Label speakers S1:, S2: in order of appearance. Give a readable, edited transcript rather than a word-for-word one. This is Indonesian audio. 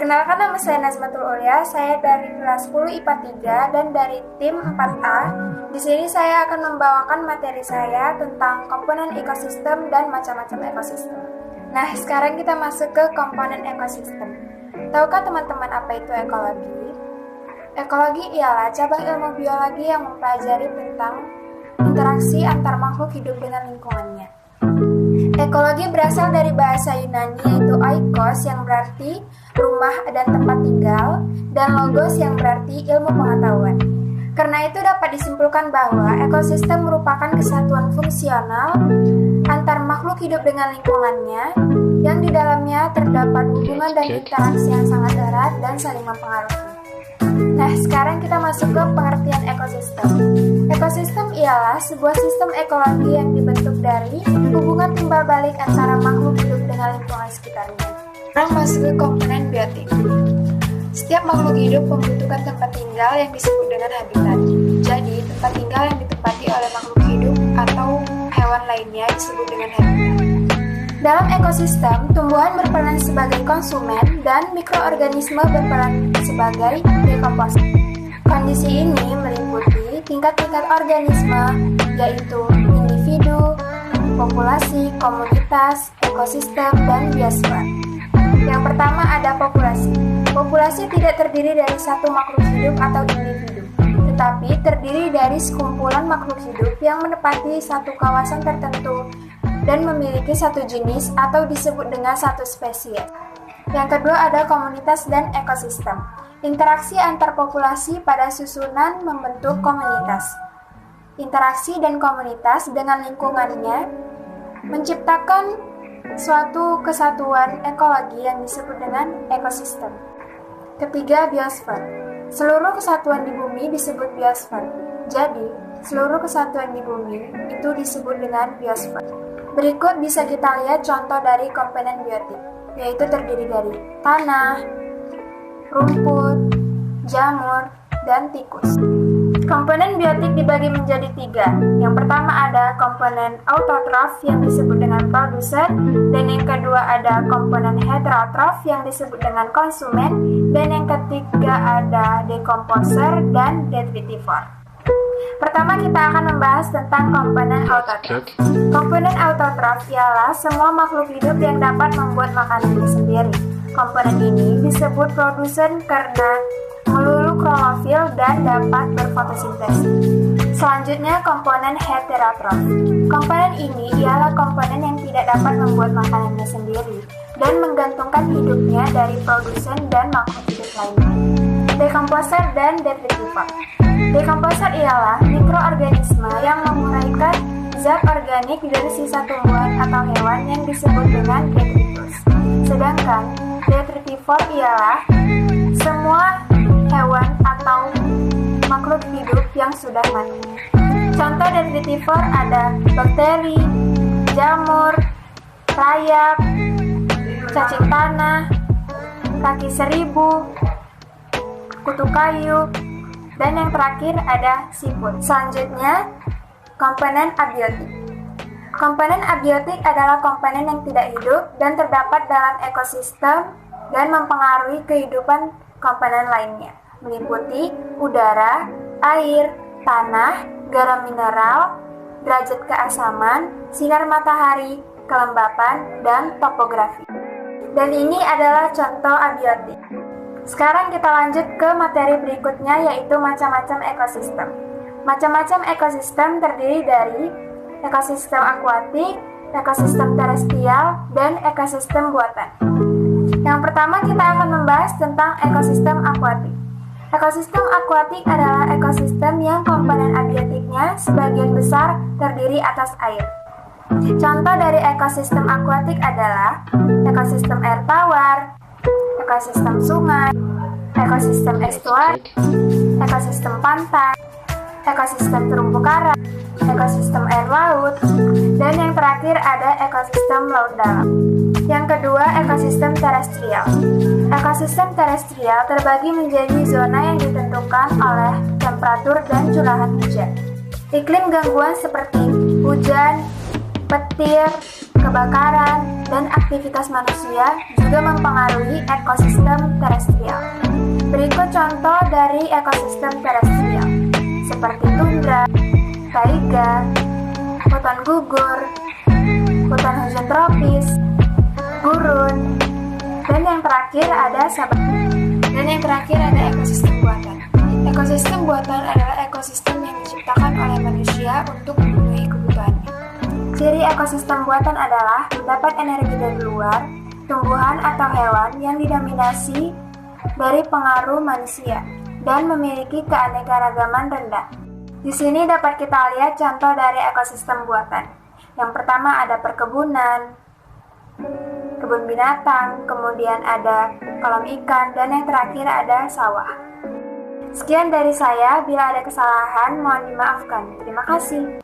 S1: Perkenalkan, nama saya Nazmatul Ulia, saya dari kelas 10 IPA 3 dan dari tim 4A. Di sini saya akan membawakan materi saya tentang komponen ekosistem dan macam-macam ekosistem. Nah, sekarang kita masuk ke komponen ekosistem. Tahukah teman-teman apa itu ekologi? Ekologi ialah cabang ilmu biologi yang mempelajari tentang interaksi antar makhluk hidup dengan lingkungannya. Ekologi berasal dari bahasa Yunani yaitu oikos yang berarti rumah dan tempat tinggal, dan logos yang berarti ilmu pengetahuan. Karena itu dapat disimpulkan bahwa ekosistem merupakan kesatuan fungsional antar makhluk hidup dengan lingkungannya yang di dalamnya terdapat hubungan dan interaksi yang sangat erat dan saling mempengaruhi. Nah, sekarang kita masuk ke pengertian ekosistem. Ekosistem ialah sebuah sistem ekologi yang dibentuk dari hubungan timbal balik antara makhluk hidup dengan lingkungan sekitarnya. Sekarang masuk ke komponen biotik. Setiap makhluk hidup membutuhkan tempat tinggal yang disebut dengan habitat. Jadi, tempat tinggal yang ditempati oleh makhluk hidup atau hewan lainnya disebut dengan habitat. Dalam ekosistem, tumbuhan berperan sebagai konsumen dan mikroorganisme berperan sebagai dekomposer. Kondisi ini meliputi tingkat-tingkat organisme, yaitu individu, populasi, komunitas, ekosistem, dan biosfer. Yang pertama ada populasi. Populasi tidak terdiri dari satu makhluk hidup atau individu, tetapi terdiri dari sekumpulan makhluk hidup yang menempati satu kawasan tertentu dan memiliki satu jenis atau disebut dengan satu spesies. Yang kedua ada komunitas dan ekosistem. Interaksi antar populasi pada susunan membentuk komunitas. Interaksi dan komunitas dengan lingkungannya menciptakan suatu kesatuan ekologi yang disebut dengan ekosistem. Ketiga, biosfer. Seluruh kesatuan di bumi disebut biosfer. Jadi, seluruh kesatuan di bumi itu disebut dengan biosfer. Berikut bisa kita lihat contoh dari komponen biotik, yaitu terdiri dari tanah, rumput, jamur, dan tikus. Komponen biotik dibagi menjadi 3. Yang pertama ada komponen autotrof yang disebut dengan produsen, dan yang kedua ada komponen heterotrof yang disebut dengan konsumen, dan yang ketiga ada dekomposer dan detritivor. Pertama kita akan membahas tentang komponen autotrof. Komponen autotrof ialah semua makhluk hidup yang dapat membuat makanannya sendiri. Komponen ini disebut produsen karena melulu klorofil dan dapat berfotosintesis. Selanjutnya komponen heterotrof. Komponen ini ialah komponen yang tidak dapat membuat makanannya sendiri dan menggantungkan hidupnya dari produsen dan makhluk hidup lainnya. Dekomposer dan detritivor. Dekomposer ialah mikroorganisme yang menguraikan zat organik dari sisa tumbuhan atau hewan yang disebut dengan detritus. Sedangkan detritivor ialah semua hewan atau makhluk hidup yang sudah mati. Contoh detritivor ada bakteri, jamur, rayap, cacing tanah, kaki seribu, kutu kayu, dan yang terakhir ada siput. Selanjutnya, komponen abiotik. Komponen abiotik adalah komponen yang tidak hidup dan terdapat dalam ekosistem dan mempengaruhi kehidupan komponen lainnya, meliputi udara, air, tanah, garam mineral, derajat keasaman, sinar matahari, kelembapan, dan topografi. Dan ini adalah contoh abiotik. Sekarang kita lanjut ke materi berikutnya, yaitu macam-macam ekosistem. Macam-macam ekosistem terdiri dari ekosistem akuatik, ekosistem terestrial, dan ekosistem buatan. Yang pertama kita akan membahas tentang ekosistem akuatik. Ekosistem akuatik adalah ekosistem yang komponen abiotiknya sebagian besar terdiri atas air. Contoh dari ekosistem akuatik adalah ekosistem air tawar, ekosistem sungai, ekosistem estuari, ekosistem pantai, ekosistem terumbu karang, ekosistem air laut, dan yang terakhir ada ekosistem laut dalam. Yang kedua, ekosistem terestrial. Ekosistem terestrial terbagi menjadi zona yang ditentukan oleh temperatur dan curahan hujan. Iklim gangguan seperti hujan, petir, kebakaran, dan aktivitas manusia juga mempengaruhi ekosistem terestrial. Berikut contoh dari ekosistem terestrial, seperti tundra, taiga, hutan gugur, hutan hujan tropis, gurun, dan yang terakhir ada ekosistem buatan. Ekosistem buatan adalah ekosistem yang diciptakan oleh manusia untuk memenuhi kebutuhannya. Ciri ekosistem buatan adalah mendapat energi dari luar, tumbuhan atau hewan yang didominasi dari pengaruh manusia, dan memiliki keanekaragaman rendah. Di sini dapat kita lihat contoh dari ekosistem buatan. Yang pertama ada perkebunan, kebun binatang, kemudian ada kolam ikan, dan yang terakhir ada sawah. Sekian dari saya, bila ada kesalahan mohon dimaafkan. Terima kasih.